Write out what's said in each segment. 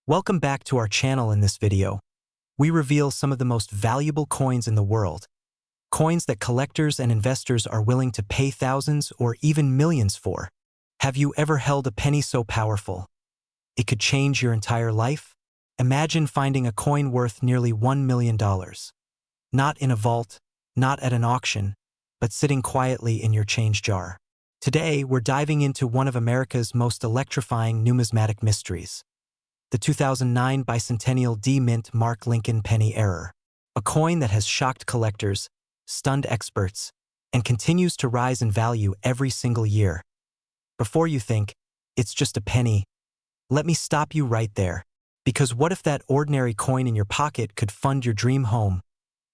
Welcome back to our channel. In this video, we reveal some of the most valuable coins in the world, coins that collectors and investors are willing to pay thousands or even millions for. Have you ever held a penny so powerful it could change your entire life? Imagine finding a coin worth nearly $1 million. Not in a vault, not at an auction, but sitting quietly in your change jar. Today, we're diving into one of America's most electrifying numismatic mysteries: the 2009 bicentennial D-Mint Mark Lincoln penny error, a coin that has shocked collectors, stunned experts, and continues to rise in value every single year. Before you think, it's just a penny, let me stop you right there. Because what if that ordinary coin in your pocket could fund your dream home,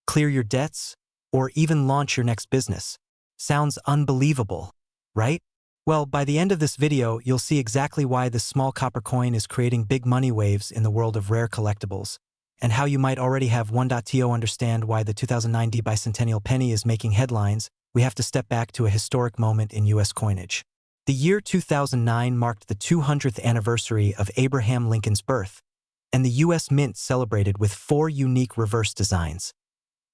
clear your debts, or even launch your next business? Sounds unbelievable, right? Well, by the end of this video, you'll see exactly why this small copper coin is creating big money waves in the world of rare collectibles, and how you might already have 1.to understand why the 2009 bicentennial penny is making headlines. We have to step back to a historic moment in U.S. coinage. The year 2009 marked the 200th anniversary of Abraham Lincoln's birth, and the U.S. Mint celebrated with 4 unique reverse designs,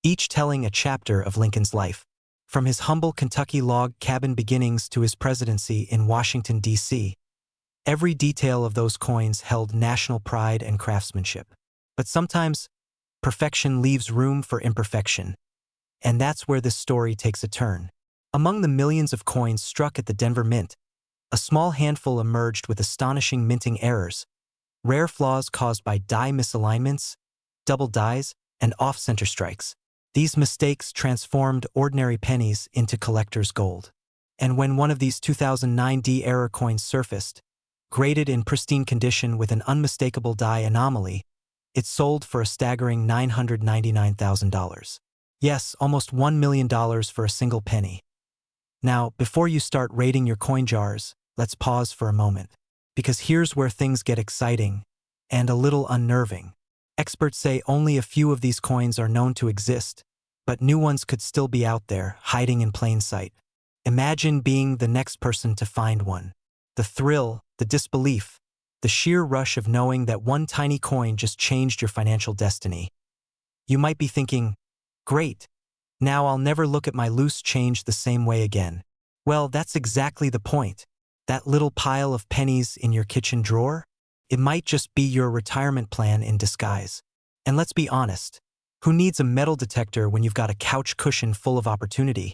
each telling a chapter of Lincoln's life. From his humble Kentucky log cabin beginnings to his presidency in Washington, D.C., every detail of those coins held national pride and craftsmanship. But sometimes, perfection leaves room for imperfection, and that's where this story takes a turn. Among the millions of coins struck at the Denver Mint, a small handful emerged with astonishing minting errors, rare flaws caused by die misalignments, double dies, and off-center strikes. These mistakes transformed ordinary pennies into collector's gold. And when one of these 2009 D error coins surfaced, graded in pristine condition with an unmistakable die anomaly, it sold for a staggering $999,000. Yes, almost $1 million for a single penny. Now, before you start rating your coin jars, let's pause for a moment. Because here's where things get exciting and a little unnerving. Experts say only a few of these coins are known to exist, but new ones could still be out there, hiding in plain sight. Imagine being the next person to find one. The thrill, the disbelief, the sheer rush of knowing that one tiny coin just changed your financial destiny. You might be thinking, great, now I'll never look at my loose change the same way again. Well, that's exactly the point. That little pile of pennies in your kitchen drawer? It might just be your retirement plan in disguise. And let's be honest, who needs a metal detector when you've got a couch cushion full of opportunity?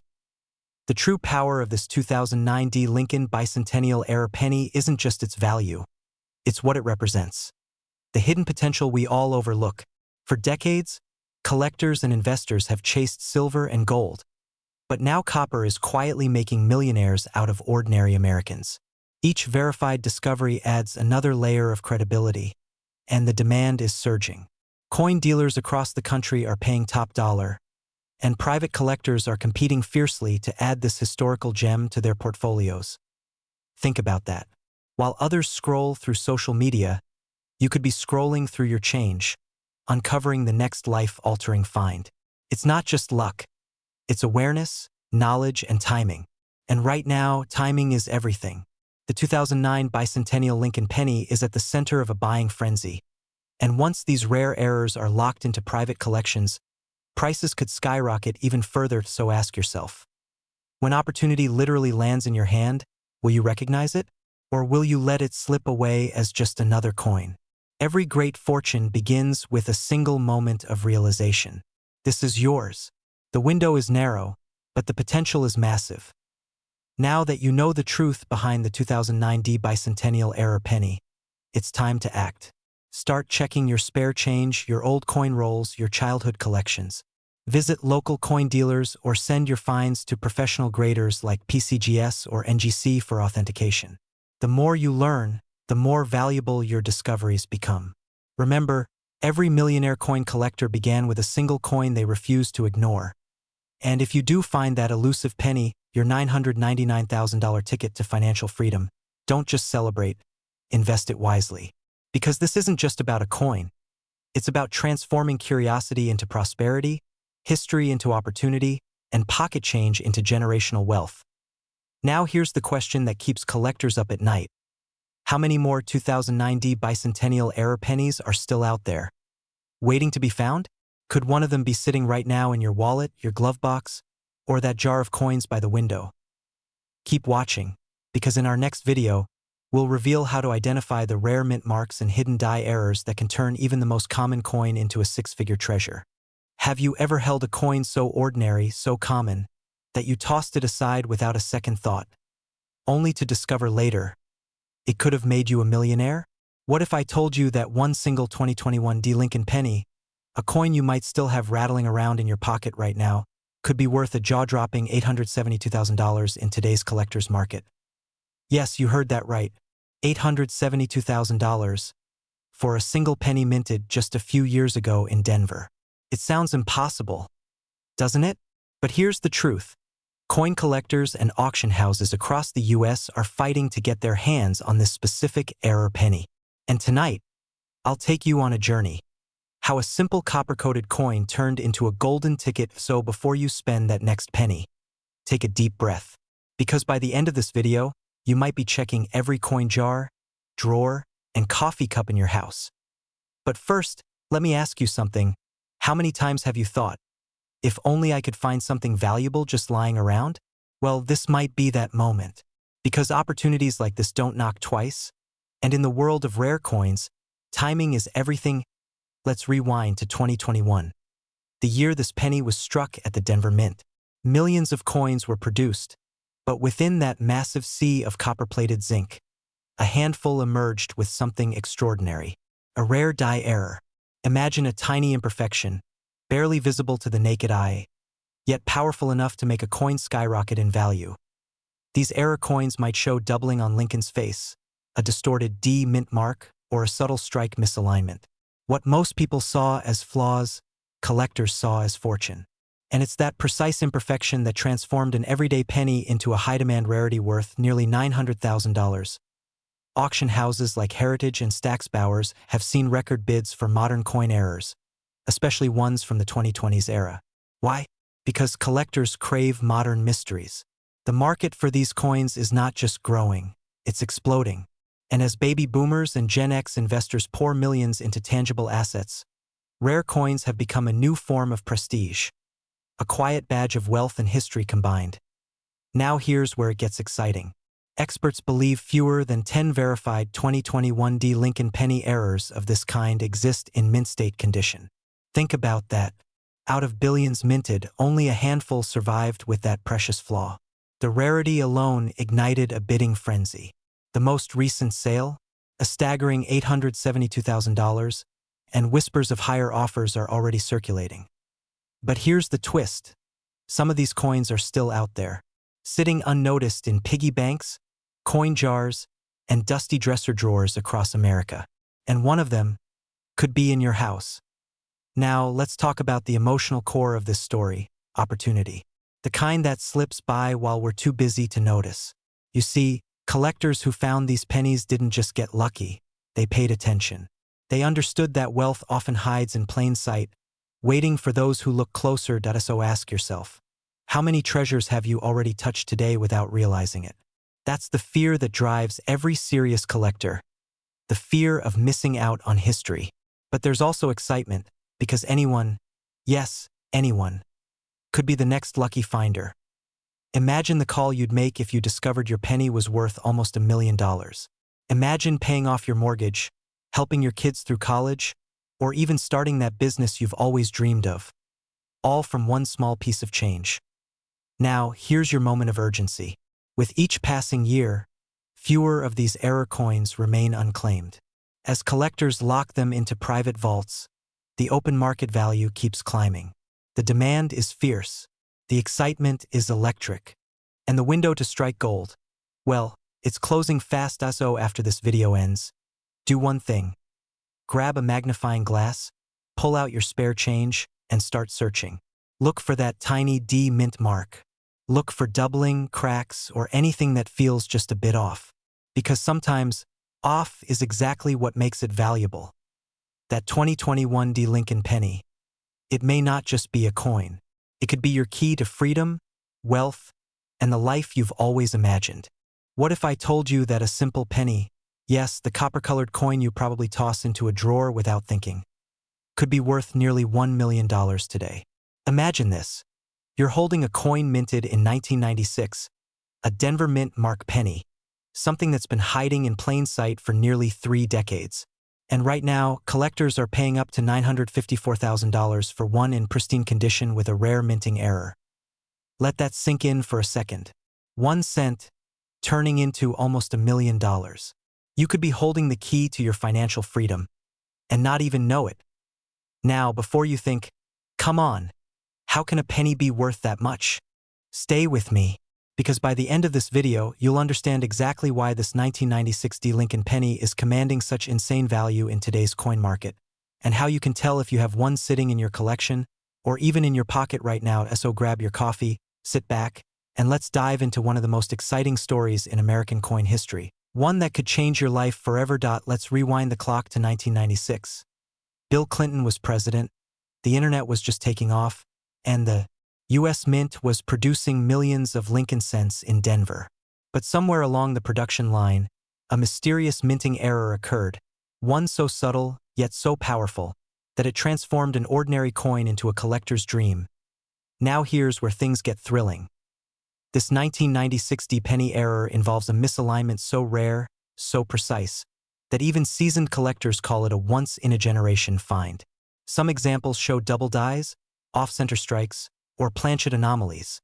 The true power of this 2009 D Lincoln bicentennial era penny isn't just its value, it's what it represents. The hidden potential we all overlook. For decades, collectors and investors have chased silver and gold, but now copper is quietly making millionaires out of ordinary Americans. Each verified discovery adds another layer of credibility, and the demand is surging. Coin dealers across the country are paying top dollar, and private collectors are competing fiercely to add this historical gem to their portfolios. Think about that. While others scroll through social media, you could be scrolling through your change, uncovering the next life-altering find. It's not just luck. It's awareness, knowledge, and timing. And right now, timing is everything. The 2009 bicentennial Lincoln penny is at the center of a buying frenzy. And once these rare errors are locked into private collections, prices could skyrocket even further. So ask yourself, when opportunity literally lands in your hand, will you recognize it? Or will you let it slip away as just another coin? Every great fortune begins with a single moment of realization. This is yours. The window is narrow, but the potential is massive. Now that you know the truth behind the 2009 D bicentennial era penny, it's time to act. Start checking your spare change, your old coin rolls, your childhood collections. Visit local coin dealers or send your finds to professional graders like PCGS or NGC for authentication. The more you learn, the more valuable your discoveries become. Remember, every millionaire coin collector began with a single coin they refused to ignore. And if you do find that elusive penny, your $999,000 ticket to financial freedom, don't just celebrate, invest it wisely. Because this isn't just about a coin. It's about transforming curiosity into prosperity, history into opportunity, and pocket change into generational wealth. Now here's the question that keeps collectors up at night. How many more 2009 bicentennial era pennies are still out there, waiting to be found? Could one of them be sitting right now in your wallet, your glove box, or that jar of coins by the window? Keep watching, because in our next video, we'll reveal how to identify the rare mint marks and hidden die errors that can turn even the most common coin into a six-figure treasure. Have you ever held a coin so ordinary, so common, that you tossed it aside without a second thought, only to discover later it could have made you a millionaire? What if I told you that one single 2021 Lincoln penny, a coin you might still have rattling around in your pocket right now, could be worth a jaw-dropping $872,000 in today's collector's market? Yes, you heard that right. $872,000 for a single penny minted just a few years ago in Denver. It sounds impossible, doesn't it? But here's the truth. Coin collectors and auction houses across the US are fighting to get their hands on this specific era penny. And tonight, I'll take you on a journey. How a simple copper-coated coin turned into a golden ticket. So before you spend that next penny, take a deep breath. Because by the end of this video, you might be checking every coin jar, drawer, and coffee cup in your house. But first, let me ask you something. How many times have you thought, if only I could find something valuable just lying around? Well, this might be that moment. Because opportunities like this don't knock twice. And in the world of rare coins, timing is everything. Let's rewind to 2021, the year this penny was struck at the Denver Mint. Millions of coins were produced, but within that massive sea of copper-plated zinc, a handful emerged with something extraordinary, a rare die error. Imagine a tiny imperfection, barely visible to the naked eye, yet powerful enough to make a coin skyrocket in value. These error coins might show doubling on Lincoln's face, a distorted D mint mark, or a subtle strike misalignment. What most people saw as flaws, collectors saw as fortune. And it's that precise imperfection that transformed an everyday penny into a high-demand rarity worth nearly $900,000. Auction houses like Heritage and Stack's Bowers have seen record bids for modern coin errors, especially ones from the 2020s era. Why? Because collectors crave modern mysteries. The market for these coins is not just growing, it's exploding. And as baby boomers and Gen X investors pour millions into tangible assets, rare coins have become a new form of prestige, a quiet badge of wealth and history combined. Now here's where it gets exciting. Experts believe fewer than 10 verified 2021 Lincoln penny errors of this kind exist in mint state condition. Think about that. Out of billions minted, only a handful survived with that precious flaw. The rarity alone ignited a bidding frenzy. The most recent sale, a staggering $872,000, and whispers of higher offers are already circulating. But here's the twist. Some of these coins are still out there, sitting unnoticed in piggy banks, coin jars, and dusty dresser drawers across America. And one of them could be in your house. Now, let's talk about the emotional core of this story, opportunity. The kind that slips by while we're too busy to notice. You see, collectors who found these pennies didn't just get lucky, they paid attention. They understood that wealth often hides in plain sight, waiting for those who look closer. So ask yourself, how many treasures have you already touched today without realizing it? That's the fear that drives every serious collector, the fear of missing out on history. But there's also excitement, because anyone, yes, anyone, could be the next lucky finder. Imagine the call you'd make if you discovered your penny was worth almost $1 million. Imagine paying off your mortgage, helping your kids through college, or even starting that business you've always dreamed of, all from one small piece of change. Now, here's your moment of urgency. With each passing year, fewer of these error coins remain unclaimed. As collectors lock them into private vaults, the open market value keeps climbing. The demand is fierce. The excitement is electric. And the window to strike gold, well, it's closing fast. So after this video ends, do one thing. Grab a magnifying glass, pull out your spare change, and start searching. Look for that tiny D mint mark. Look for doubling, cracks, or anything that feels just a bit off. Because sometimes, off is exactly what makes it valuable. That 2021 Lincoln penny. It may not just be a coin. It could be your key to freedom, wealth, and the life you've always imagined. What if I told you that a simple penny, Yes, the copper-colored coin you probably toss into a drawer without thinking. Could be worth nearly $1 million today. Imagine this. You're holding a coin minted in 1996, a Denver Mint Mark penny, something that's been hiding in plain sight for nearly 3 decades. And right now, collectors are paying up to $954,000 for one in pristine condition with a rare minting error. Let that sink in for a second. 1 cent, turning into almost $1 million. You could be holding the key to your financial freedom and not even know it. Now, before you think, come on, how can a penny be worth that much? Stay with me, because by the end of this video, you'll understand exactly why this 1996 D. Lincoln penny is commanding such insane value in today's coin market, and how you can tell if you have one sitting in your collection or even in your pocket right now. So grab your coffee, sit back, and let's dive into one of the most exciting stories in American coin history, one that could change your life forever. Let's rewind the clock to 1996. Bill Clinton was president, the internet was just taking off, and the U.S. Mint was producing millions of Lincoln cents in Denver. But somewhere along the production line, a mysterious minting error occurred, one so subtle yet so powerful that it transformed an ordinary coin into a collector's dream. Now here's where things get thrilling. This 1996 D penny error involves a misalignment so rare, so precise, that even seasoned collectors call it a once-in-a-generation find. Some examples show double dies, off-center strikes, or planchet anomalies.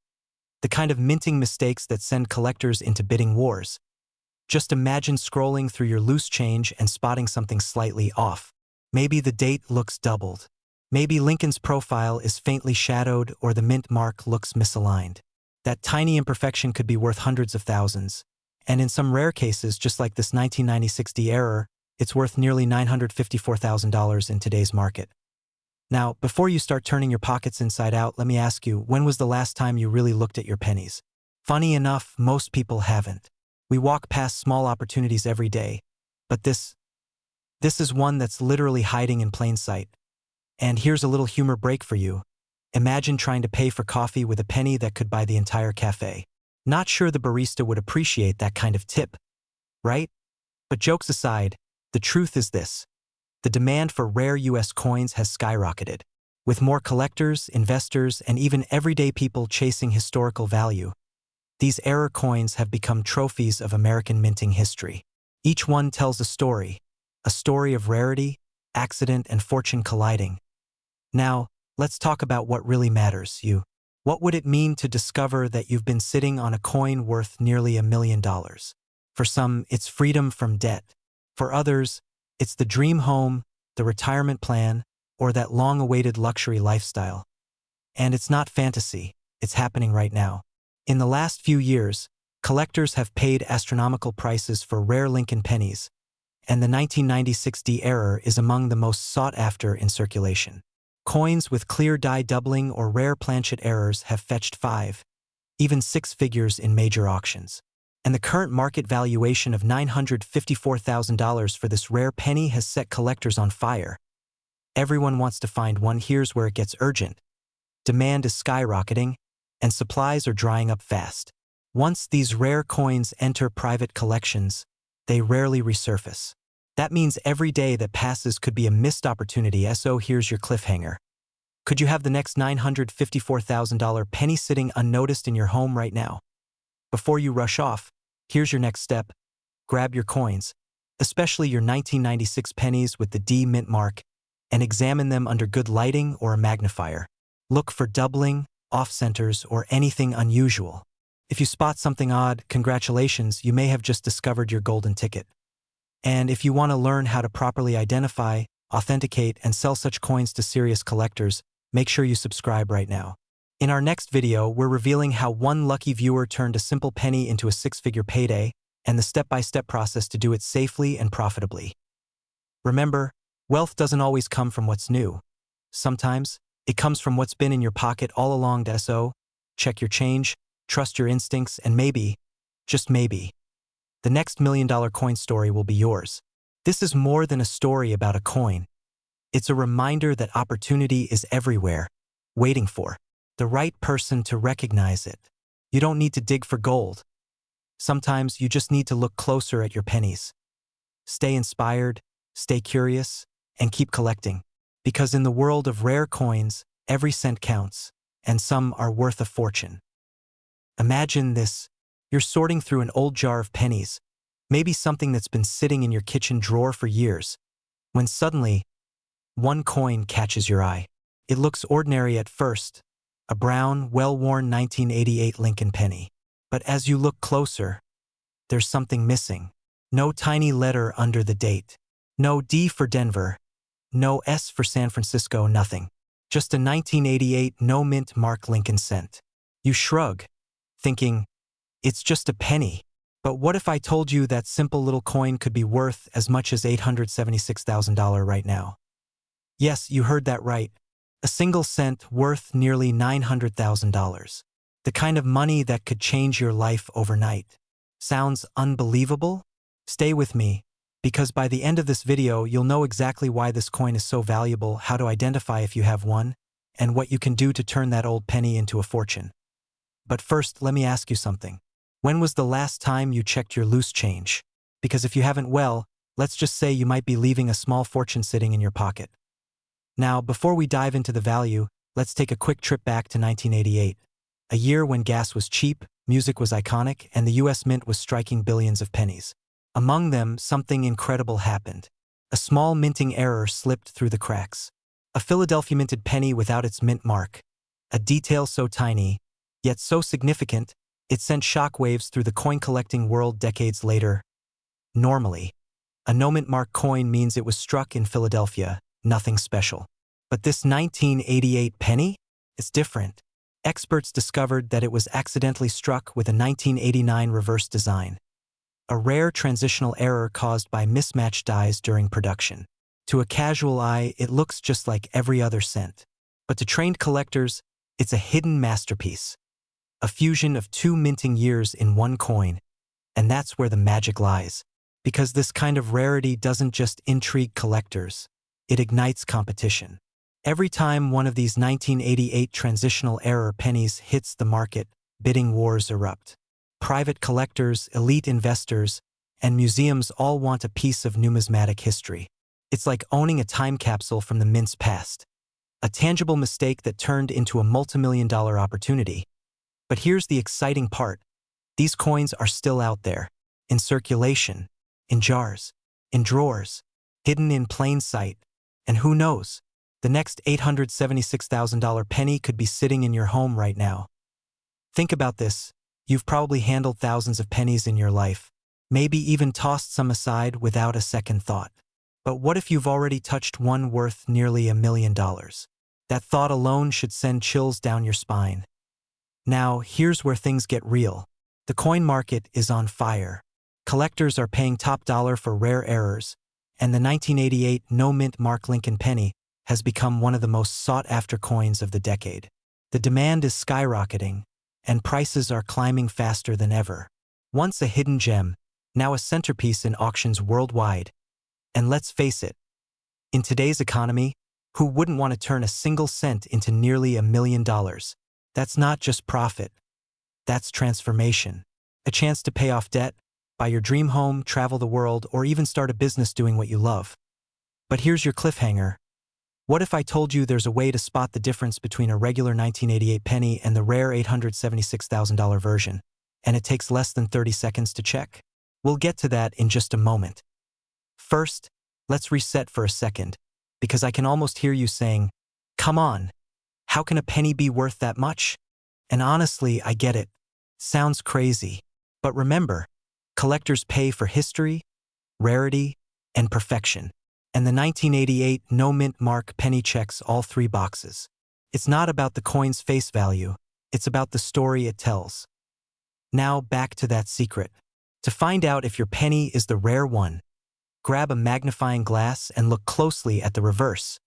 The kind of minting mistakes that send collectors into bidding wars. Just imagine scrolling through your loose change and spotting something slightly off. Maybe the date looks doubled. Maybe Lincoln's profile is faintly shadowed or the mint mark looks misaligned. That tiny imperfection could be worth hundreds of thousands. And in some rare cases, just like this 1996 D error, it's worth nearly $954,000 in today's market. Now, before you start turning your pockets inside out, let me ask you, when was the last time you really looked at your pennies? Funny enough, most people haven't. We walk past small opportunities every day, but this is one that's literally hiding in plain sight. And here's a little humor break for you. Imagine trying to pay for coffee with a penny that could buy the entire cafe. Not sure the barista would appreciate that kind of tip, right? But jokes aside, the truth is this. The demand for rare U.S. coins has skyrocketed. With more collectors, investors, and even everyday people chasing historical value, these error coins have become trophies of American minting history. Each one tells a story of rarity, accident, and fortune colliding. Now, let's talk about what really matters. What would it mean to discover that you've been sitting on a coin worth nearly $1 million? For some, it's freedom from debt. For others, it's the dream home, the retirement plan, or that long-awaited luxury lifestyle. And it's not fantasy, it's happening right now. In the last few years, collectors have paid astronomical prices for rare Lincoln pennies, and the 1996 D error is among the most sought after in circulation. Coins with clear die doubling or rare planchet errors have fetched 5, even 6 figures in major auctions. And the current market valuation of $954,000 for this rare penny has set collectors on fire. Everyone wants to find one. Here's where it gets urgent. Demand is skyrocketing, and supplies are drying up fast. Once these rare coins enter private collections, they rarely resurface. That means every day that passes could be a missed opportunity. So here's your cliffhanger. Could you have the next $954,000 penny sitting unnoticed in your home right now? Before you rush off, here's your next step. Grab your coins, especially your 1996 pennies with the D mint mark, and examine them under good lighting or a magnifier. Look for doubling, off-centers, or anything unusual. If you spot something odd, congratulations, you may have just discovered your golden ticket. And if you want to learn how to properly identify, authenticate, and sell such coins to serious collectors, make sure you subscribe right now. In our next video, we're revealing how one lucky viewer turned a simple penny into a 6-figure payday, and the step-by-step process to do it safely and profitably. Remember, wealth doesn't always come from what's new. Sometimes, it comes from what's been in your pocket all along. So, check your change, trust your instincts, and maybe, just maybe, the next $1 million coin story will be yours. This is more than a story about a coin. It's a reminder that opportunity is everywhere, waiting for the right person to recognize it. You don't need to dig for gold. Sometimes you just need to look closer at your pennies. stay inspired, stay curious, and keep collecting. Because in the world of rare coins, every cent counts, and some are worth a fortune. Imagine this. You're sorting through an old jar of pennies, maybe something that's been sitting in your kitchen drawer for years, when suddenly, one coin catches your eye. It looks ordinary at first, a brown, well-worn 1988 Lincoln penny. But as you look closer, there's something missing. No tiny letter under the date. No D for Denver. No S for San Francisco, nothing. Just a 1988 no-mint mark Lincoln cent. You shrug, thinking, it's just a penny. But what if I told you that simple little coin could be worth as much as $876,000 right now? Yes, you heard that right. A single cent worth nearly $900,000. The kind of money that could change your life overnight. Sounds unbelievable? Stay with me, because by the end of this video, you'll know exactly why this coin is so valuable, how to identify if you have one, and what you can do to turn that old penny into a fortune. But first, let me ask you something. When was the last time you checked your loose change? Because if you haven't, well, let's just say you might be leaving a small fortune sitting in your pocket. Now, before we dive into the value, let's take a quick trip back to 1988. A year when gas was cheap, music was iconic, and the US Mint was striking billions of pennies. Among them, something incredible happened. A small minting error slipped through the cracks. A Philadelphia minted penny without its mint mark. A detail so tiny, yet so significant, it sent shockwaves through the coin-collecting world decades later. Normally, a no-mint mark coin means it was struck in Philadelphia, nothing special. But this 1988 penny? It's different. Experts discovered that it was accidentally struck with a 1989 reverse design. A rare transitional error caused by mismatched dies during production. To a casual eye, it looks just like every other cent. But to trained collectors, it's a hidden masterpiece. A fusion of two minting years in one coin. And that's where the magic lies. Because this kind of rarity doesn't just intrigue collectors, it ignites competition. Every time one of these 1988 transitional error pennies hits the market, bidding wars erupt. Private collectors, elite investors, and museums all want a piece of numismatic history. It's like owning a time capsule from the mint's past. A tangible mistake that turned into a multimillion-dollar opportunity. But here's the exciting part. These coins are still out there, in circulation, in jars, in drawers, hidden in plain sight. And who knows? The next $876,000 penny could be sitting in your home right now. Think about this. You've probably handled thousands of pennies in your life, maybe even tossed some aside without a second thought. But what if you've already touched one worth nearly $1 million? That thought alone should send chills down your spine. Now, here's where things get real. The coin market is on fire. Collectors are paying top dollar for rare errors, and the 1988 no-mint mark Lincoln penny has become one of the most sought-after coins of the decade. The demand is skyrocketing, and prices are climbing faster than ever. Once a hidden gem, now a centerpiece in auctions worldwide. And let's face it, in today's economy, who wouldn't want to turn a single cent into nearly $1 million? That's not just profit. That's transformation. A chance to pay off debt, buy your dream home, travel the world, or even start a business doing what you love. But here's your cliffhanger. What if I told you there's a way to spot the difference between a regular 1988 penny and the rare $876,000 version, and it takes less than 30 seconds to check? We'll get to that in just a moment. First, let's reset for a second, because I can almost hear you saying, come on, how can a penny be worth that much? And honestly, I get it. Sounds crazy. But remember, collectors pay for history, rarity, and perfection. And the 1988 no-mint mark penny checks all three boxes. It's not about the coin's face value, it's about the story it tells. Now back to that secret. To find out if your penny is the rare one, grab a magnifying glass and look closely at the reverse,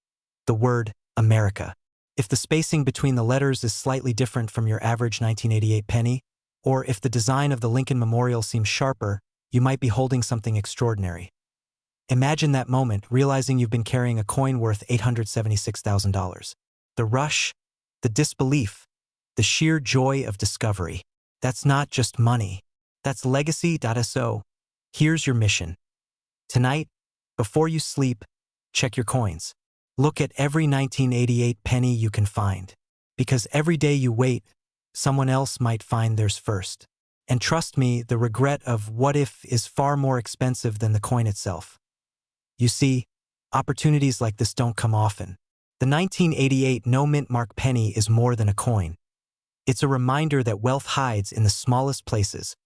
the word America. If the spacing between the letters is slightly different from your average 1988 penny, or if the design of the Lincoln Memorial seems sharper, you might be holding something extraordinary. Imagine that moment, realizing you've been carrying a coin worth $876,000. The rush, the disbelief, the sheer joy of discovery. That's not just money. That's legacy.so. Here's your mission. Tonight, before you sleep, check your coins. Look at every 1988 penny you can find. Because every day you wait, someone else might find theirs first. And trust me, the regret of what if is far more expensive than the coin itself. You see, opportunities like this don't come often. The 1988 no-mint mark penny is more than a coin. It's a reminder that wealth hides in the smallest places,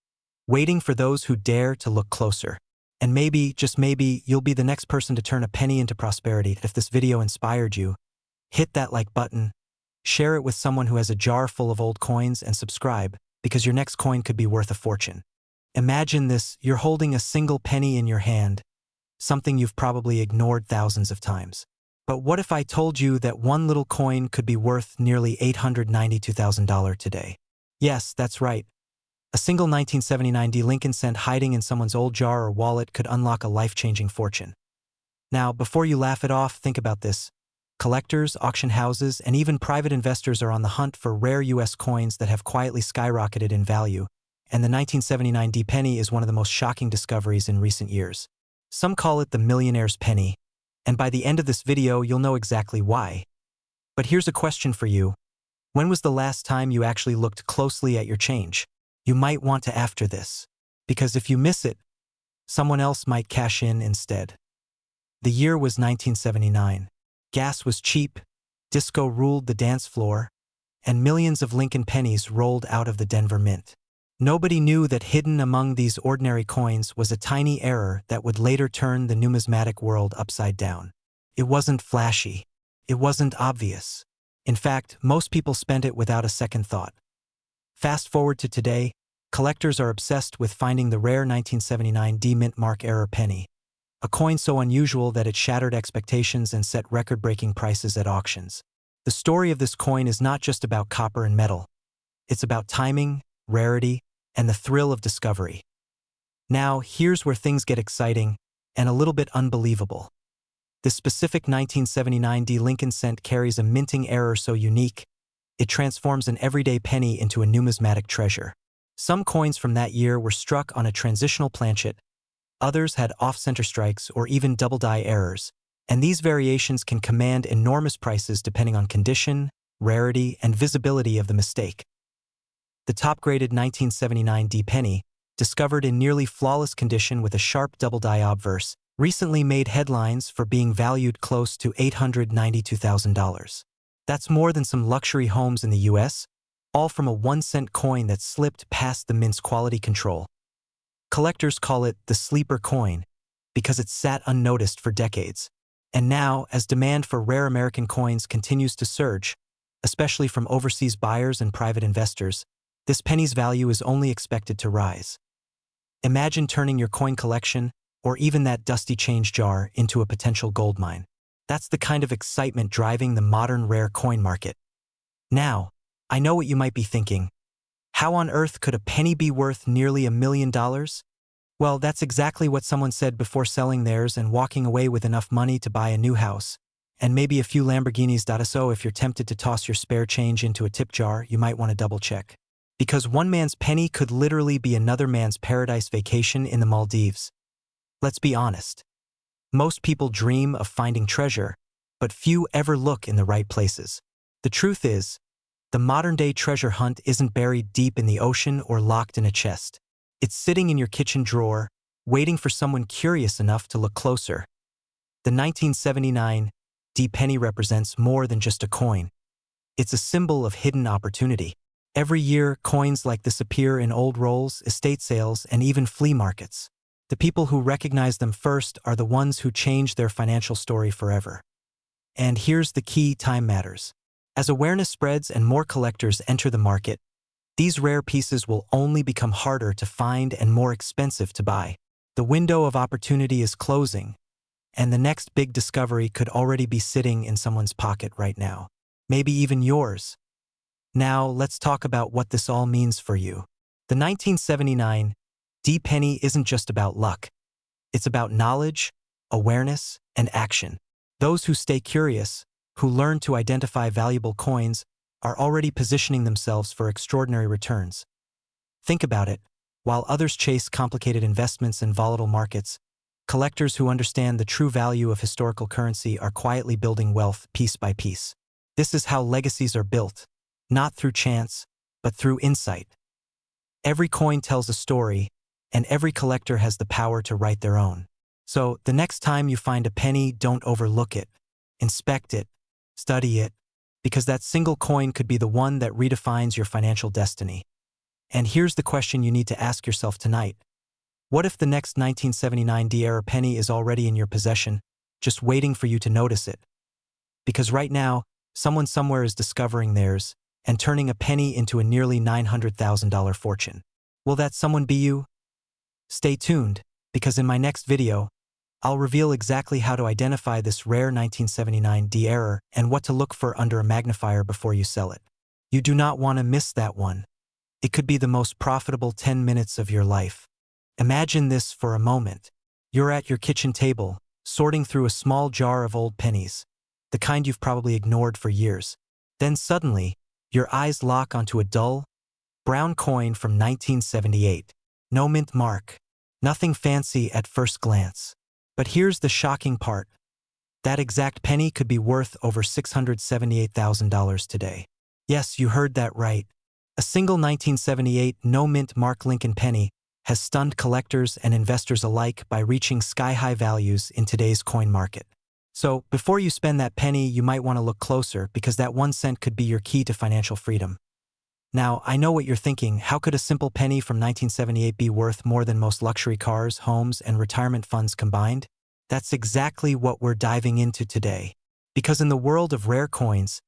waiting for those who dare to look closer. And maybe, just maybe, you'll be the next person to turn a penny into prosperity. If this video inspired you, hit that like button, share it with someone who has a jar full of old coins, and subscribe, because your next coin could be worth a fortune. Imagine this: you're holding a single penny in your hand, something you've probably ignored thousands of times. But what if I told you that one little coin could be worth nearly $892,000 today? Yes, that's right. A single 1979 Lincoln cent hiding in someone's old jar or wallet could unlock a life-changing fortune. Now, before you laugh it off, think about this. Collectors, auction houses, and even private investors are on the hunt for rare U.S. coins that have quietly skyrocketed in value, and the 1979 penny is one of the most shocking discoveries in recent years. Some call it the millionaire's penny, and by the end of this video, you'll know exactly why. But here's a question for you. When was the last time you actually looked closely at your change? You might want to after this, because if you miss it, someone else might cash in instead. The year was 1979. Gas was cheap, disco ruled the dance floor, and millions of Lincoln pennies rolled out of the Denver Mint. Nobody knew that hidden among these ordinary coins was a tiny error that would later turn the numismatic world upside down. It wasn't flashy. It wasn't obvious. In fact, most people spent it without a second thought. Fast forward to today, collectors are obsessed with finding the rare 1979 mint mark error penny, a coin so unusual that it shattered expectations and set record-breaking prices at auctions. The story of this coin is not just about copper and metal. It's about timing, rarity, and the thrill of discovery. Now, here's where things get exciting and a little bit unbelievable. This specific 1979 Lincoln cent carries a minting error so unique, it transforms an everyday penny into a numismatic treasure. Some coins from that year were struck on a transitional planchet, others had off-center strikes or even double-die errors, and these variations can command enormous prices depending on condition, rarity, and visibility of the mistake. The top-graded 1979 penny, discovered in nearly flawless condition with a sharp double-die obverse, recently made headlines for being valued close to $892,000. That's more than some luxury homes in the US, all from a 1-cent coin that slipped past the mint's quality control. Collectors call it the sleeper coin because it sat unnoticed for decades. And now, as demand for rare American coins continues to surge, especially from overseas buyers and private investors, this penny's value is only expected to rise. Imagine turning your coin collection, or even that dusty change jar, into a potential gold mine. That's the kind of excitement driving the modern rare coin market. Now, I know what you might be thinking. How on earth could a penny be worth nearly $1 million? Well, that's exactly what someone said before selling theirs and walking away with enough money to buy a new house, and maybe a few Lamborghinis. So if you're tempted to toss your spare change into a tip jar, you might want to double-check. Because one man's penny could literally be another man's paradise vacation in the Maldives. Let's be honest. Most people dream of finding treasure, but few ever look in the right places. The truth is, the modern-day treasure hunt isn't buried deep in the ocean or locked in a chest. It's sitting in your kitchen drawer, waiting for someone curious enough to look closer. The 1979 penny represents more than just a coin. It's a symbol of hidden opportunity. Every year, coins like this appear in old rolls, estate sales, and even flea markets. The people who recognize them first are the ones who change their financial story forever. And here's the key: time matters. As awareness spreads and more collectors enter the market, these rare pieces will only become harder to find and more expensive to buy. The window of opportunity is closing, and the next big discovery could already be sitting in someone's pocket right now. Maybe even yours. Now, let's talk about what this all means for you. The 1979 penny isn't just about luck. It's about knowledge, awareness, and action. Those who stay curious, who learn to identify valuable coins, are already positioning themselves for extraordinary returns. Think about it. While others chase complicated investments in volatile markets, Collectors who understand the true value of historical currency are quietly building wealth piece by piece. This is how legacies are built, not through chance, but through insight. Every coin tells a story, and every collector has the power to write their own. So, the next time you find a penny, don't overlook it. Inspect it, study it, because that single coin could be the one that redefines your financial destiny. And here's the question you need to ask yourself tonight. What if the next 1979 D-era penny is already in your possession, just waiting for you to notice it? Because right now, someone somewhere is discovering theirs and turning a penny into a nearly $900,000 fortune. Will that someone be you? Stay tuned, because in my next video, I'll reveal exactly how to identify this rare 1979 D-era and what to look for under a magnifier before you sell it. You do not want to miss that one. It could be the most profitable 10 minutes of your life. Imagine this for a moment. You're at your kitchen table, sorting through a small jar of old pennies, the kind you've probably ignored for years. Then suddenly, your eyes lock onto a dull, brown coin from 1978. No mint mark. Nothing fancy at first glance. But here's the shocking part. That exact penny could be worth over $678,000 today. Yes, you heard that right. A single 1978 no-mint mark Lincoln penny has stunned collectors and investors alike by reaching sky-high values in today's coin market. So, before you spend that penny, you might want to look closer because that 1 cent could be your key to financial freedom. Now, I know what you're thinking. How could a simple penny from 1978 be worth more than most luxury cars, homes, and retirement funds combined? That's exactly what we're diving into today. Because in the world of rare coins,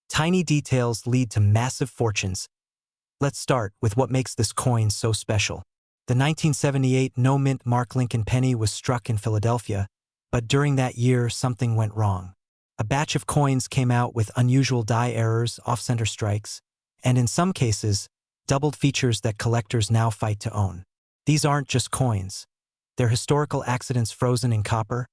tiny details lead to massive fortunes. Let's start with what makes this coin so special. The 1978 no-mint mark Lincoln penny was struck in Philadelphia, but during that year, something went wrong. A batch of coins came out with unusual die errors, off-center strikes, and in some cases, doubled features that collectors now fight to own. These aren't just coins. They're historical accidents frozen in copper,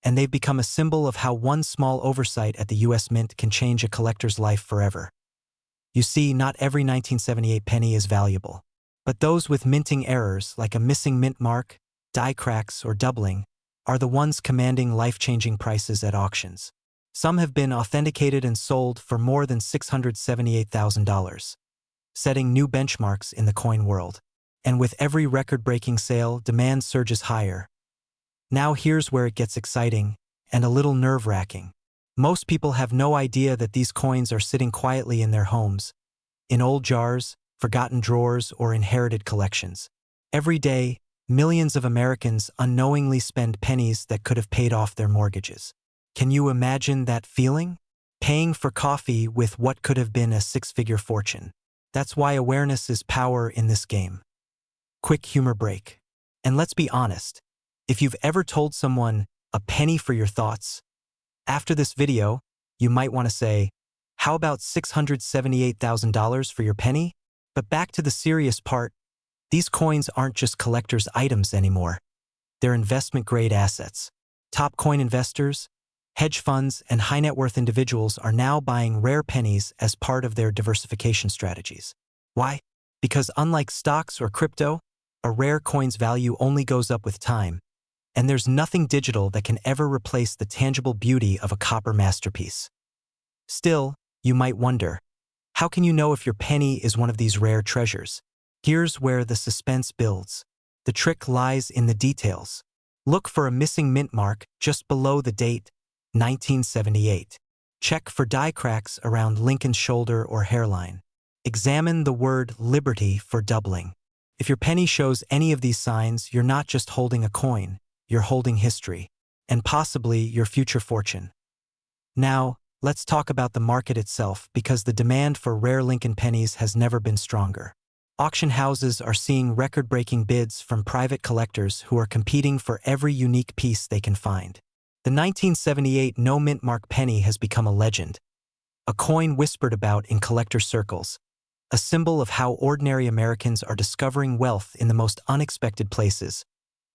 and they've become a symbol of how one small oversight at the US Mint can change a collector's life forever. You see, not every 1978 penny is valuable, but those with minting errors, like a missing mint mark, die cracks, or doubling, are the ones commanding life-changing prices at auctions. Some have been authenticated and sold for more than $678,000, setting new benchmarks in the coin world. And with every record-breaking sale, demand surges higher. Now here's where it gets exciting and a little nerve-wracking. Most people have no idea that these coins are sitting quietly in their homes, in old jars, forgotten drawers, or inherited collections. Every day, millions of Americans unknowingly spend pennies that could have paid off their mortgages. Can you imagine that feeling? Paying for coffee with what could have been a six-figure fortune. That's why awareness is power in this game. Quick humor break. And let's be honest, if you've ever told someone a penny for your thoughts, after this video, you might want to say, how about $678,000 for your penny? But back to the serious part, these coins aren't just collector's items anymore. They're investment-grade assets. Top coin investors, hedge funds, and high-net-worth individuals are now buying rare pennies as part of their diversification strategies. Why? Because unlike stocks or crypto, a rare coin's value only goes up with time, and there's nothing digital that can ever replace the tangible beauty of a copper masterpiece. Still, you might wonder, how can you know if your penny is one of these rare treasures? Here's where the suspense builds. The trick lies in the details. Look for a missing mint mark just below the date, 1978. Check for die cracks around Lincoln's shoulder or hairline. Examine the word Liberty for doubling. If your penny shows any of these signs, you're not just holding a coin, you're holding history, and possibly your future fortune. Now, let's talk about the market itself, because the demand for rare Lincoln pennies has never been stronger. Auction houses are seeing record-breaking bids from private collectors who are competing for every unique piece they can find. The 1978 no-mint mark penny has become a legend, a coin whispered about in collector circles, a symbol of how ordinary Americans are discovering wealth in the most unexpected places.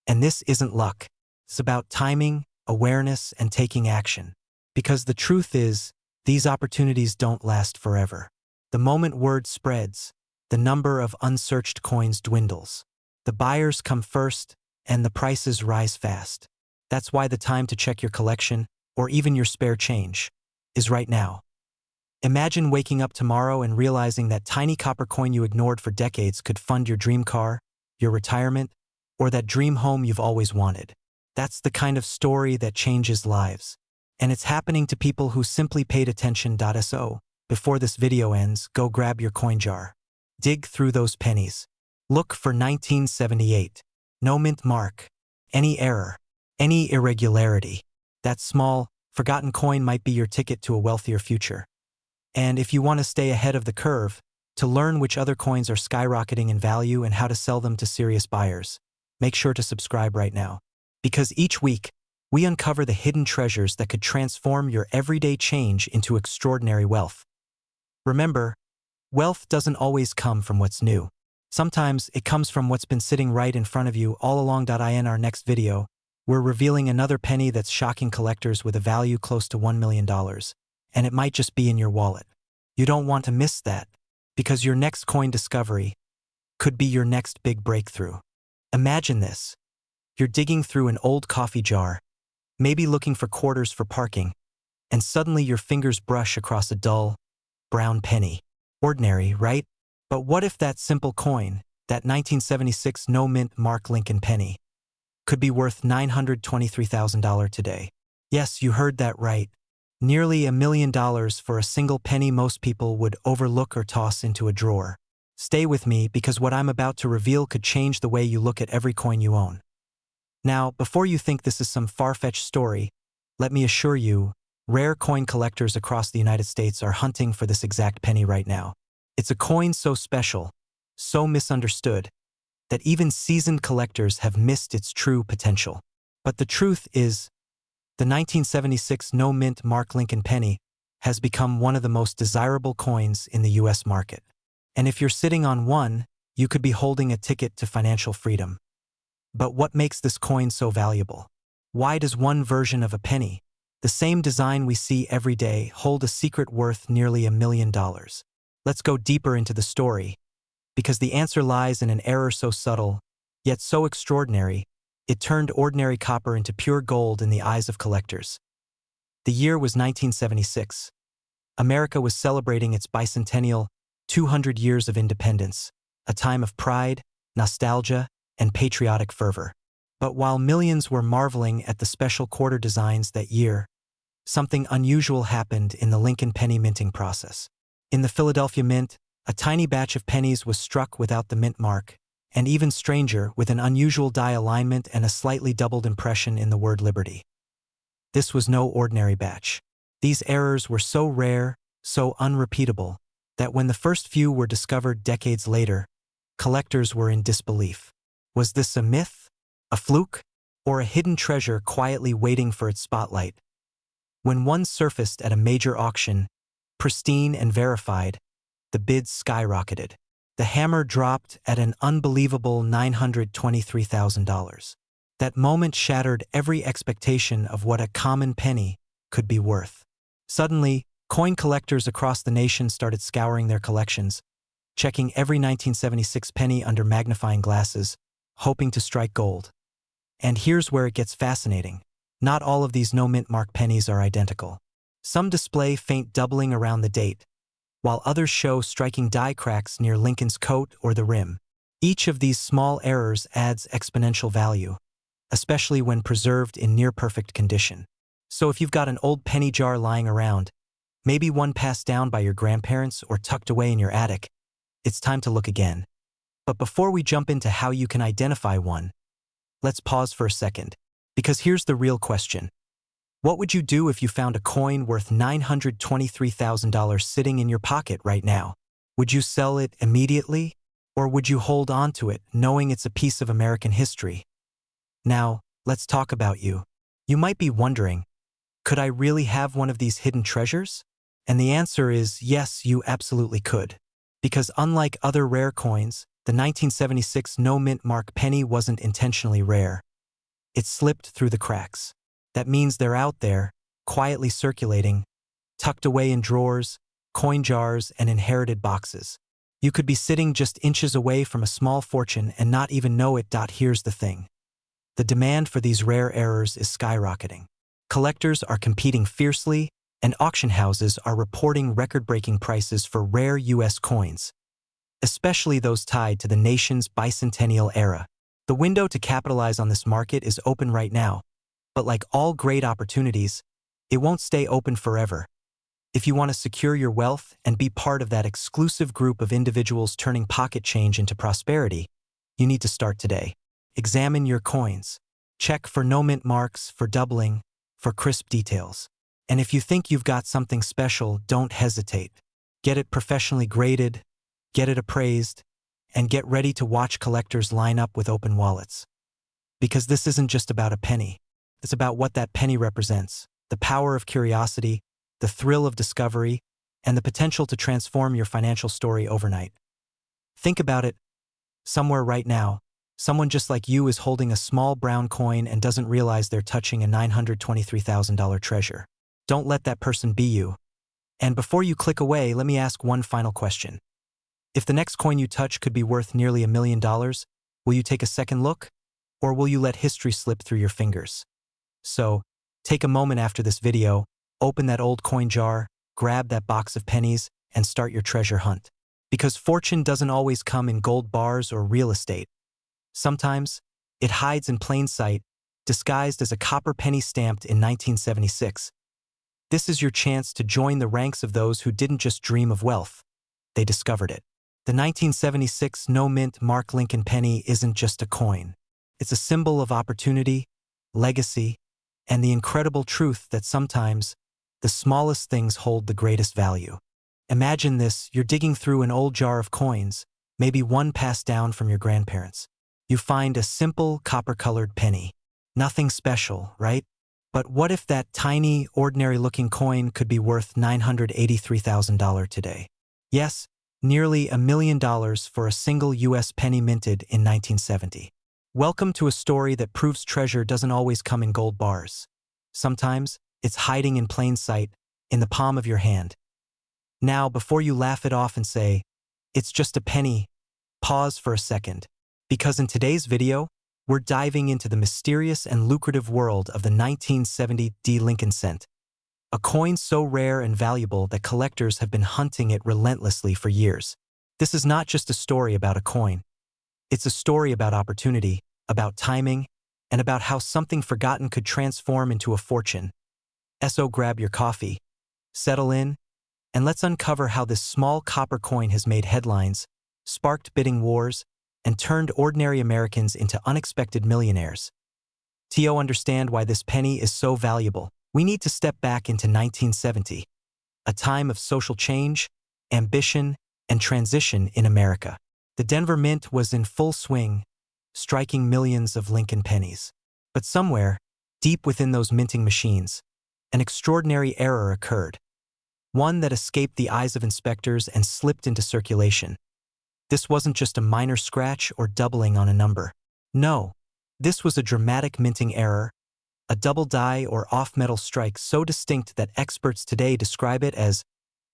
And this isn't luck. It's about timing, awareness, and taking action. Because the truth is, these opportunities don't last forever. The moment word spreads, the number of unsearched coins dwindles. The buyers come first, and the prices rise fast. That's why the time to check your collection, or even your spare change, is right now. Imagine waking up tomorrow and realizing that tiny copper coin you ignored for decades could fund your dream car, your retirement, or that dream home you've always wanted. That's the kind of story that changes lives. And it's happening to people who simply paid attention. So, before this video ends, go grab your coin jar. Dig through those pennies. Look for 1978. No mint mark. Any error. Any irregularity. That small, forgotten coin might be your ticket to a wealthier future. And if you want to stay ahead of the curve, to learn which other coins are skyrocketing in value and how to sell them to serious buyers, make sure to subscribe right now. Because each week, we uncover the hidden treasures that could transform your everyday change into extraordinary wealth. Remember, wealth doesn't always come from what's new. Sometimes it comes from what's been sitting right in front of you all along. In our next video, we're revealing another penny that's shocking collectors with a value close to $1 million. And it might just be in your wallet. You don't want to miss that, because your next coin discovery could be your next big breakthrough. Imagine this. You're digging through an old coffee jar, maybe looking for quarters for parking, and suddenly your fingers brush across a dull, brown penny. Ordinary, right? But what if that simple coin, that 1976 no-mint mark Lincoln penny, could be worth $923,000 today? Yes, you heard that right. Nearly $1 million for a single penny most people would overlook or toss into a drawer. Stay with me, because what I'm about to reveal could change the way you look at every coin you own. Now, before you think this is some far-fetched story, let me assure you, rare coin collectors across the United States are hunting for this exact penny right now. It's a coin so special, so misunderstood, that even seasoned collectors have missed its true potential. But the truth is, the 1976 no-mint mark Lincoln penny has become one of the most desirable coins in the U.S. market. And if you're sitting on one, you could be holding a ticket to financial freedom. But what makes this coin so valuable? Why does one version of a penny, the same design we see every day, hold a secret worth nearly $1 million? Let's go deeper into the story, because the answer lies in an error so subtle, yet so extraordinary, it turned ordinary copper into pure gold in the eyes of collectors. The year was 1976. America was celebrating its bicentennial, 200 years of independence, a time of pride, nostalgia, and patriotic fervor. But while millions were marveling at the special quarter designs that year, something unusual happened in the Lincoln penny minting process. In the Philadelphia Mint, a tiny batch of pennies was struck without the mint mark, and even stranger, with an unusual die alignment and a slightly doubled impression in the word liberty. This was no ordinary batch. These errors were so rare, so unrepeatable, that when the first few were discovered decades later, collectors were in disbelief. Was this a myth, a fluke, or a hidden treasure quietly waiting for its spotlight? When one surfaced at a major auction, pristine and verified, the bids skyrocketed. The hammer dropped at an unbelievable $923,000. That moment shattered every expectation of what a common penny could be worth. Suddenly, coin collectors across the nation started scouring their collections, checking every 1976 penny under magnifying glasses, hoping to strike gold. And here's where it gets fascinating. Not all of these no-mint mark pennies are identical. Some display faint doubling around the date, while others show striking die cracks near Lincoln's coat or the rim. Each of these small errors adds exponential value, especially when preserved in near-perfect condition. So if you've got an old penny jar lying around, maybe one passed down by your grandparents or tucked away in your attic, it's time to look again. But before we jump into how you can identify one, let's pause for a second, because here's the real question. What would you do if you found a coin worth $923,000 sitting in your pocket right now? Would you sell it immediately, or would you hold on to it knowing it's a piece of American history? Now, let's talk about you. You might be wondering, could I really have one of these hidden treasures? And the answer is yes, you absolutely could. Because unlike other rare coins, the 1976 no-mint mark penny wasn't intentionally rare. It slipped through the cracks. That means they're out there, quietly circulating, tucked away in drawers, coin jars, and inherited boxes. You could be sitting just inches away from a small fortune and not even know it. Here's the thing. The demand for these rare errors is skyrocketing. Collectors are competing fiercely, and auction houses are reporting record-breaking prices for rare U.S. coins, especially those tied to the nation's bicentennial era. The window to capitalize on this market is open right now, but like all great opportunities, it won't stay open forever. If you want to secure your wealth and be part of that exclusive group of individuals turning pocket change into prosperity, you need to start today. Examine your coins. Check for no mint marks, for doubling, for crisp details. And if you think you've got something special, don't hesitate. Get it professionally graded, get it appraised, and get ready to watch collectors line up with open wallets. Because this isn't just about a penny. It's about what that penny represents, the power of curiosity, the thrill of discovery, and the potential to transform your financial story overnight. Think about it. Somewhere right now, someone just like you is holding a small brown coin and doesn't realize they're touching a $923,000 treasure. Don't let that person be you. And before you click away, let me ask one final question. If the next coin you touch could be worth nearly $1 million, will you take a second look? Or will you let history slip through your fingers? So, take a moment after this video, open that old coin jar, grab that box of pennies, and start your treasure hunt. Because fortune doesn't always come in gold bars or real estate. Sometimes, it hides in plain sight, disguised as a copper penny stamped in 1976. This is your chance to join the ranks of those who didn't just dream of wealth, they discovered it. The 1976 no-mint Mark Lincoln penny isn't just a coin. It's a symbol of opportunity, legacy, and the incredible truth that sometimes the smallest things hold the greatest value. Imagine this, you're digging through an old jar of coins, maybe one passed down from your grandparents. You find a simple copper-colored penny. Nothing special, right? But what if that tiny, ordinary-looking coin could be worth $983,000 today? Yes, nearly $1 million for a single U.S. penny minted in 1970. Welcome to a story that proves treasure doesn't always come in gold bars. Sometimes, it's hiding in plain sight, in the palm of your hand. Now, before you laugh it off and say, "It's just a penny," pause for a second. Because in today's video, we're diving into the mysterious and lucrative world of the 1970 D. Lincoln cent, a coin so rare and valuable that collectors have been hunting it relentlessly for years. This is not just a story about a coin. It's a story about opportunity, about timing, and about how something forgotten could transform into a fortune. So grab your coffee, settle in, and let's uncover how this small copper coin has made headlines, sparked bidding wars, and turned ordinary Americans into unexpected millionaires. To understand why this penny is so valuable, we need to step back into 1970, a time of social change, ambition, and transition in America. The Denver Mint was in full swing, striking millions of Lincoln pennies. But somewhere, deep within those minting machines, an extraordinary error occurred. One that escaped the eyes of inspectors and slipped into circulation. This wasn't just a minor scratch or doubling on a number. No, this was a dramatic minting error, a double die or off-metal strike so distinct that experts today describe it as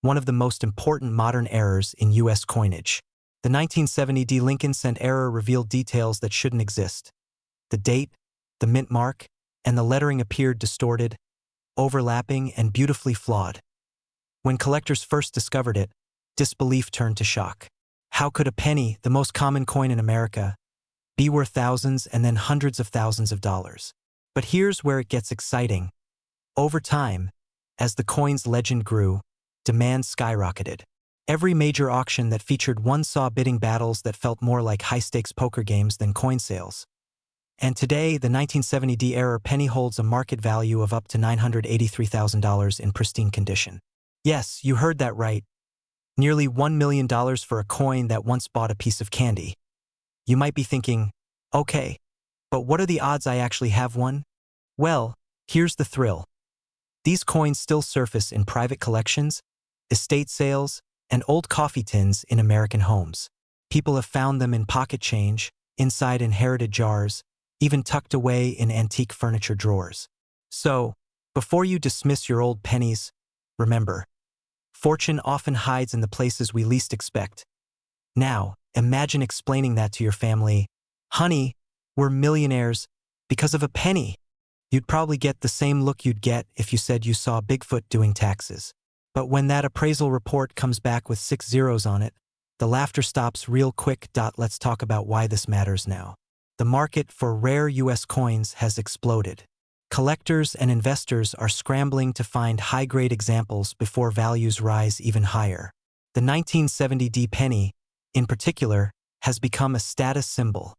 one of the most important modern errors in U.S. coinage. The 1970 D. Lincoln cent error revealed details that shouldn't exist. The date, the mint mark, and the lettering appeared distorted, overlapping, and beautifully flawed. When collectors first discovered it, disbelief turned to shock. How could a penny, the most common coin in America, be worth thousands and then hundreds of thousands of dollars? But here's where it gets exciting. Over time, as the coin's legend grew, demand skyrocketed. Every major auction that featured one saw bidding battles that felt more like high-stakes poker games than coin sales. And today, the 1970 D error penny holds a market value of up to $983,000 in pristine condition. Yes, you heard that right. Nearly $1 million for a coin that once bought a piece of candy. You might be thinking, okay, but what are the odds I actually have one? Well, here's the thrill. These coins still surface in private collections, estate sales, and old coffee tins in American homes. People have found them in pocket change, inside inherited jars, even tucked away in antique furniture drawers. So, before you dismiss your old pennies, remember, fortune often hides in the places we least expect. Now, imagine explaining that to your family. "Honey, we're millionaires, Because of a penny, you'd probably get the same look you'd get if you said you saw Bigfoot doing taxes. But when that appraisal report comes back with 6 zeros on it, the laughter stops real quick. Let's talk about why this matters now. The market for rare US coins has exploded. Collectors and investors are scrambling to find high-grade examples before values rise even higher. The 1970 penny, in particular, has become a status symbol,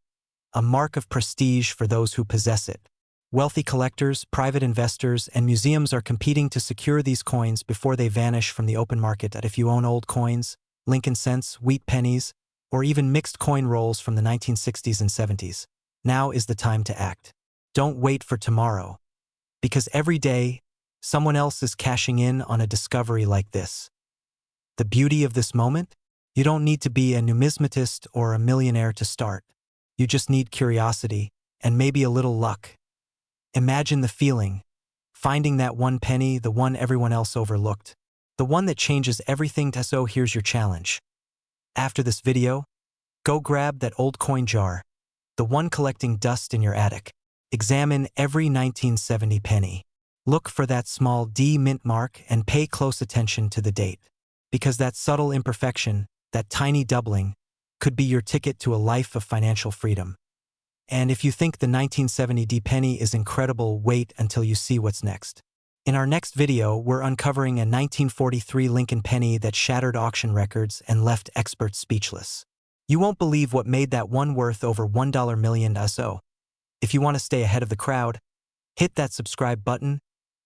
a mark of prestige for those who possess it. Wealthy collectors, private investors, and museums are competing to secure these coins before they vanish from the open market. If you own old coins, Lincoln cents, wheat pennies, or even mixed coin rolls from the 1960s and 70s, now is the time to act. Don't wait for tomorrow, because every day, someone else is cashing in on a discovery like this. The beauty of this moment? You don't need to be a numismatist or a millionaire to start. You just need curiosity and maybe a little luck. Imagine the feeling, finding that one penny, the one everyone else overlooked, the one that changes everything. So here's your challenge. After this video, go grab that old coin jar, the one collecting dust in your attic. Examine every 1970 penny. Look for that small D mint mark and pay close attention to the date. Because that subtle imperfection, that tiny doubling, could be your ticket to a life of financial freedom. And if you think the 1970 penny is incredible, wait until you see what's next. In our next video, we're uncovering a 1943 Lincoln penny that shattered auction records and left experts speechless. You won't believe what made that one worth over $1 million. So, if you want to stay ahead of the crowd, hit that subscribe button,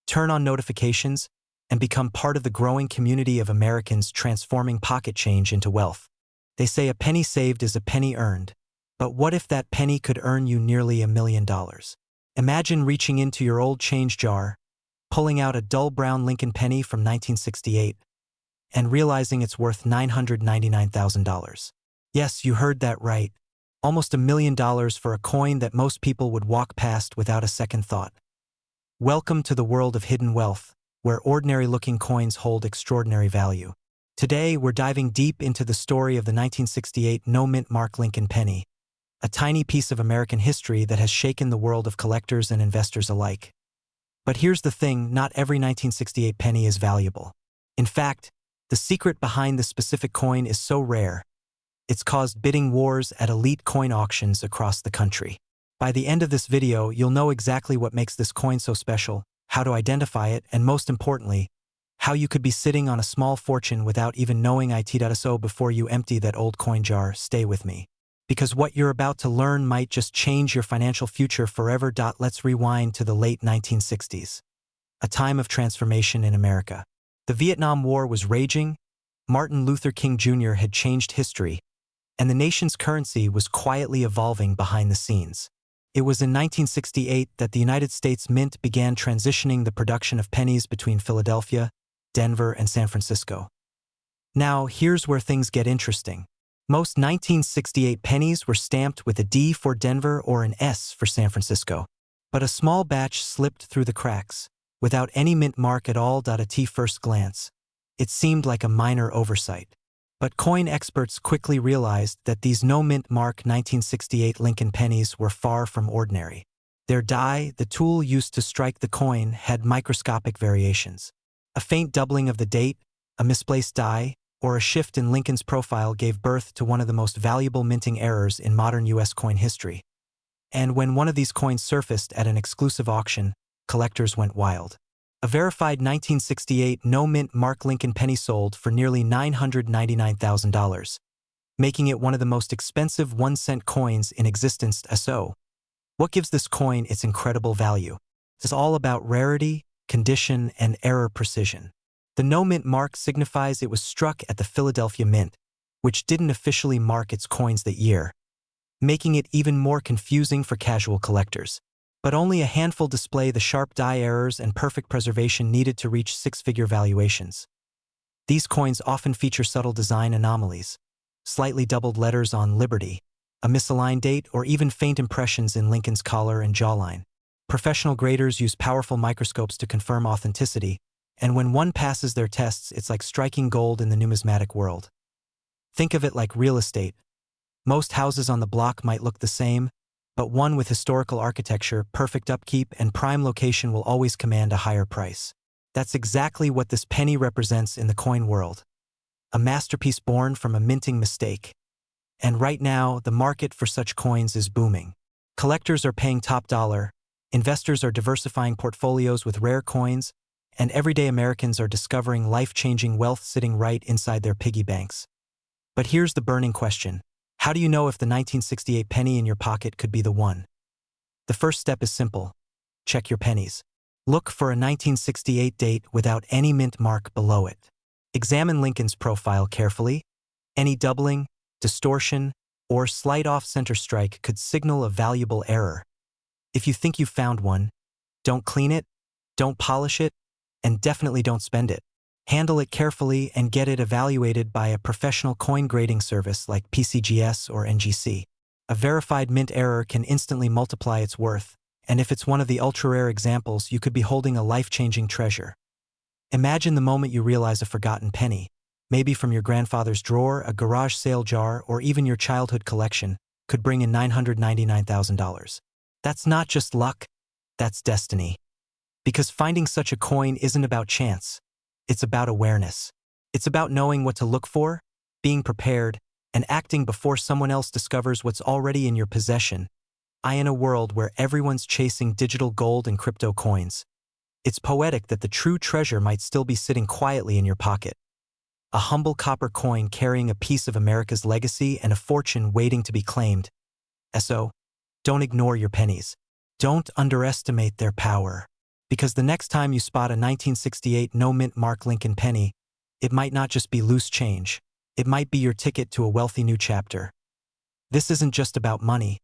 turn on notifications, and become part of the growing community of Americans transforming pocket change into wealth. They say a penny saved is a penny earned. But what if that penny could earn you nearly $1 million? Imagine reaching into your old change jar, pulling out a dull brown Lincoln penny from 1968, and realizing it's worth $999,000. Yes, you heard that right. Almost $1 million for a coin that most people would walk past without a second thought. Welcome to the world of hidden wealth, where ordinary-looking coins hold extraordinary value. Today, we're diving deep into the story of the 1968 no-mint mark Lincoln penny, a tiny piece of American history that has shaken the world of collectors and investors alike. But here's the thing, not every 1968 penny is valuable. In fact, the secret behind this specific coin is so rare, it's caused bidding wars at elite coin auctions across the country. By the end of this video, you'll know exactly what makes this coin so special, how to identify it, and most importantly, how you could be sitting on a small fortune without even knowing it. So before you empty that old coin jar, stay with me. Because what you're about to learn might just change your financial future forever. Let's rewind to the late 1960s, a time of transformation in America. The Vietnam War was raging, Martin Luther King Jr. had changed history, and the nation's currency was quietly evolving behind the scenes. It was in 1968 that the United States Mint began transitioning the production of pennies between Philadelphia, Denver, and San Francisco. Now, here's where things get interesting. Most 1968 pennies were stamped with a D for Denver or an S for San Francisco. But a small batch slipped through the cracks, without any mint mark at all. At first glance, it seemed like a minor oversight. But coin experts quickly realized that these no-mint mark 1968 Lincoln pennies were far from ordinary. Their die, the tool used to strike the coin, had microscopic variations. A faint doubling of the date, a misplaced die, or a shift in Lincoln's profile gave birth to one of the most valuable minting errors in modern U.S. coin history. And when one of these coins surfaced at an exclusive auction, collectors went wild. A verified 1968 no-mint mark Lincoln penny sold for nearly $999,000, making it one of the most expensive 1-cent coins in existence. So, what gives this coin its incredible value? It's all about rarity, condition, and error precision. The no-mint mark signifies it was struck at the Philadelphia Mint, which didn't officially mark its coins that year, making it even more confusing for casual collectors. But only a handful display the sharp die errors and perfect preservation needed to reach six-figure valuations. These coins often feature subtle design anomalies, slightly doubled letters on Liberty, a misaligned date, or even faint impressions in Lincoln's collar and jawline. Professional graders use powerful microscopes to confirm authenticity, and when one passes their tests, it's like striking gold in the numismatic world. Think of it like real estate. Most houses on the block might look the same, but one with historical architecture, perfect upkeep, and prime location will always command a higher price. That's exactly what this penny represents in the coin world. A masterpiece born from a minting mistake. And right now, the market for such coins is booming. Collectors are paying top dollar, investors are diversifying portfolios with rare coins, and everyday Americans are discovering life-changing wealth sitting right inside their piggy banks. But here's the burning question. How do you know if the 1968 penny in your pocket could be the one? The first step is simple. Check your pennies. Look for a 1968 date without any mint mark below it. Examine Lincoln's profile carefully. Any doubling, distortion, or slight off-center strike could signal a valuable error. If you think you've found one, don't clean it, don't polish it, and definitely don't spend it. Handle it carefully and get it evaluated by a professional coin grading service like PCGS or NGC. A verified mint error can instantly multiply its worth, and if it's one of the ultra-rare examples, you could be holding a life-changing treasure. Imagine the moment you realize a forgotten penny, maybe from your grandfather's drawer, a garage sale jar, or even your childhood collection, could bring in $999,000. That's not just luck, that's destiny. Because finding such a coin isn't about chance. It's about awareness. It's about knowing what to look for, being prepared, and acting before someone else discovers what's already in your possession. In a world where everyone's chasing digital gold and crypto coins, it's poetic that the true treasure might still be sitting quietly in your pocket. A humble copper coin carrying a piece of America's legacy and a fortune waiting to be claimed. So, don't ignore your pennies. Don't underestimate their power. Because the next time you spot a 1968 no-mint mark Lincoln penny, it might not just be loose change. It might be your ticket to a wealthy new chapter. This isn't just about money.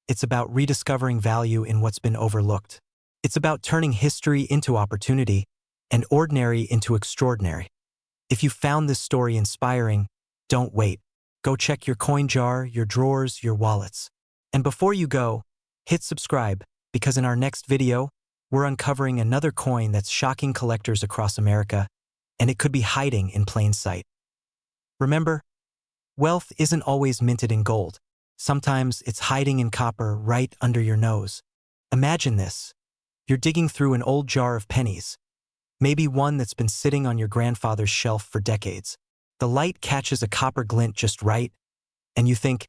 It's about rediscovering value in what's been overlooked. It's about turning history into opportunity and ordinary into extraordinary. If you found this story inspiring, don't wait. Go check your coin jar, your drawers, your wallets. And before you go, hit subscribe, because in our next video, we're uncovering another coin that's shocking collectors across America, and it could be hiding in plain sight. Remember, wealth isn't always minted in gold. Sometimes it's hiding in copper right under your nose. Imagine this. You're digging through an old jar of pennies, maybe one that's been sitting on your grandfather's shelf for decades. The light catches a copper glint just right, and you think,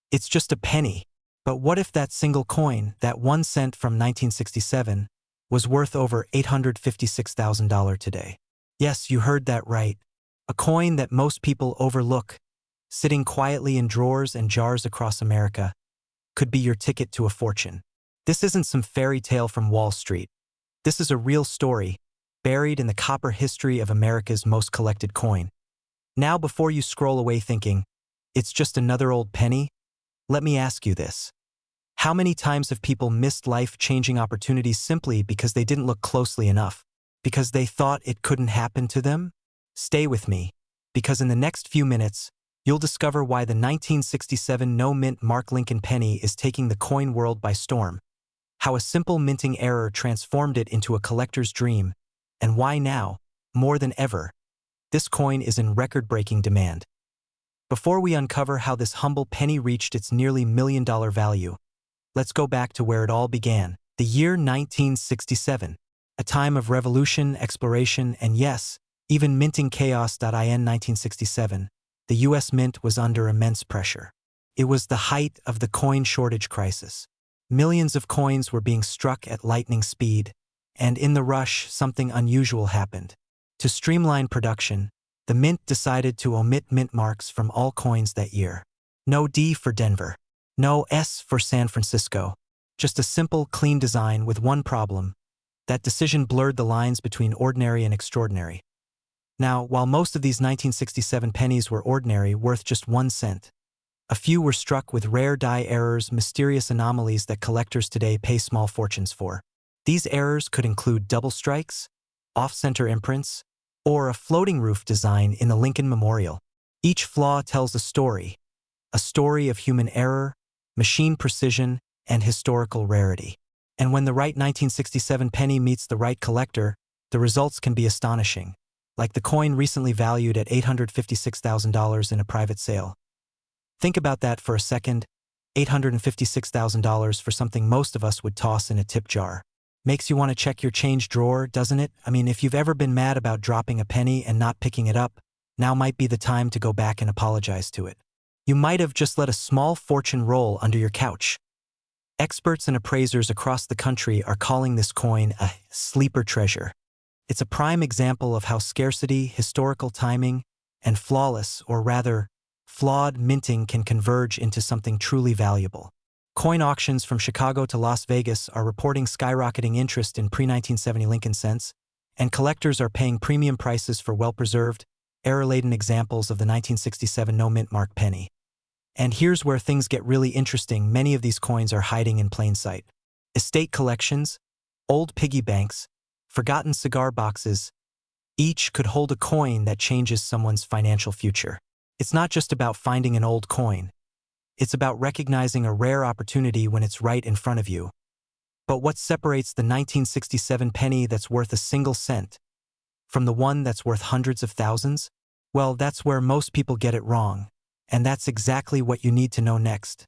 it's just a penny. But what if that single coin, that 1 cent from 1967, was worth over $856,000 today? Yes, you heard that right. A coin that most people overlook, sitting quietly in drawers and jars across America, could be your ticket to a fortune. This isn't some fairy tale from Wall Street. This is a real story, buried in the copper history of America's most collected coin. Now, before you scroll away thinking, it's just another old penny, let me ask you this. How many times have people missed life-changing opportunities simply because they didn't look closely enough? Because they thought it couldn't happen to them? Stay with me, because in the next few minutes, you'll discover why the 1967 no-mint mark Lincoln penny is taking the coin world by storm, how a simple minting error transformed it into a collector's dream, and why now, more than ever, this coin is in record-breaking demand. Before we uncover how this humble penny reached its nearly $1 million value, let's go back to where it all began, the year 1967, a time of revolution, exploration, and yes, even minting chaos. In 1967, the U.S. Mint was under immense pressure. It was the height of the coin shortage crisis. Millions of coins were being struck at lightning speed, and in the rush, something unusual happened. To streamline production, the Mint decided to omit mint marks from all coins that year. No D for Denver. No S for San Francisco. Just a simple, clean design with one problem. That decision blurred the lines between ordinary and extraordinary. Now, while most of these 1967 pennies were ordinary, worth just 1 cent, a few were struck with rare die errors, mysterious anomalies that collectors today pay small fortunes for. These errors could include double strikes, off-center imprints, or a floating roof design in the Lincoln Memorial. Each flaw tells a story of human error, machine precision, and historical rarity. And when the right 1967 penny meets the right collector, the results can be astonishing, like the coin recently valued at $856,000 in a private sale. Think about that for a second. $856,000 for something most of us would toss in a tip jar. Makes you want to check your change drawer, doesn't it? I mean, if you've ever been mad about dropping a penny and not picking it up, now might be the time to go back and apologize to it. You might have just let a small fortune roll under your couch. Experts and appraisers across the country are calling this coin a sleeper treasure. It's a prime example of how scarcity, historical timing, and flawless, or rather, flawed minting can converge into something truly valuable. Coin auctions from Chicago to Las Vegas are reporting skyrocketing interest in pre-1970 Lincoln cents, and collectors are paying premium prices for well-preserved, error-laden examples of the 1967 no-mint mark penny. And here's where things get really interesting. Many of these coins are hiding in plain sight. Estate collections, old piggy banks, forgotten cigar boxes, each could hold a coin that changes someone's financial future. It's not just about finding an old coin. It's about recognizing a rare opportunity when it's right in front of you. But what separates the 1967 penny that's worth a single cent from the one that's worth hundreds of thousands? Well, that's where most people get it wrong, and that's exactly what you need to know next.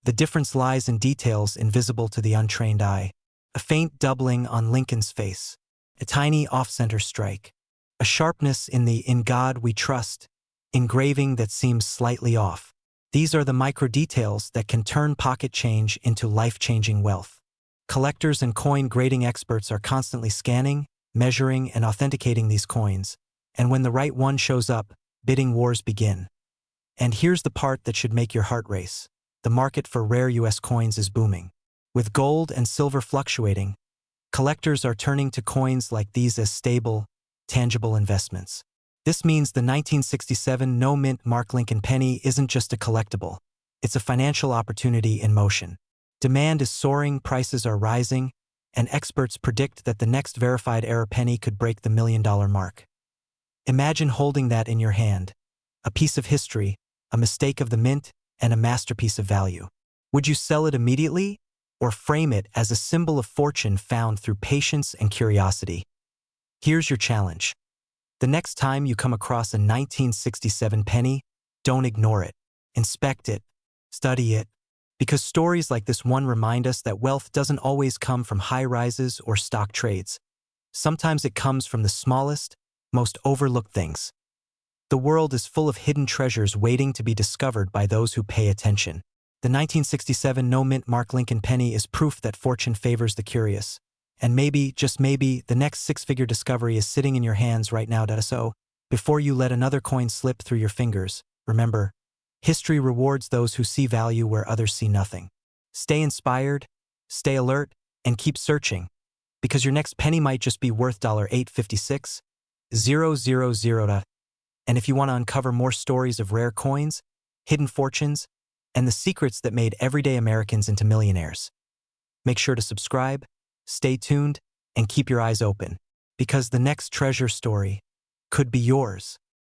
The difference lies in details invisible to the untrained eye. A faint doubling on Lincoln's face, a tiny off-center strike, a sharpness in the "In God We Trust" engraving that seems slightly off. These are the micro details that can turn pocket change into life-changing wealth. Collectors and coin grading experts are constantly scanning, measuring, and authenticating these coins, and when the right one shows up, bidding wars begin. And here's the part that should make your heart race. The market for rare U.S. coins is booming. With gold and silver fluctuating, collectors are turning to coins like these as stable, tangible investments. This means the 1967 no-mint mark Lincoln penny isn't just a collectible. It's a financial opportunity in motion. Demand is soaring, prices are rising, and experts predict that the next verified error penny could break the $1 million mark. Imagine holding that in your hand. A piece of history, a mistake of the mint, and a masterpiece of value. Would you sell it immediately, or frame it as a symbol of fortune found through patience and curiosity? Here's your challenge. The next time you come across a 1967 penny, don't ignore it. Inspect it, study it, because stories like this one remind us that wealth doesn't always come from high rises or stock trades. Sometimes it comes from the smallest, most overlooked things. The world is full of hidden treasures waiting to be discovered by those who pay attention. The 1967 no-mint mark Lincoln penny is proof that fortune favors the curious. And maybe, just maybe, the next six-figure discovery is sitting in your hands right now. So, before you let another coin slip through your fingers, remember, history rewards those who see value where others see nothing. Stay inspired, stay alert, and keep searching, because your next penny might just be worth $856,000. And if you want to uncover more stories of rare coins, hidden fortunes, and the secrets that made everyday Americans into millionaires, make sure to subscribe, stay tuned, and keep your eyes open, because the next treasure story could be yours.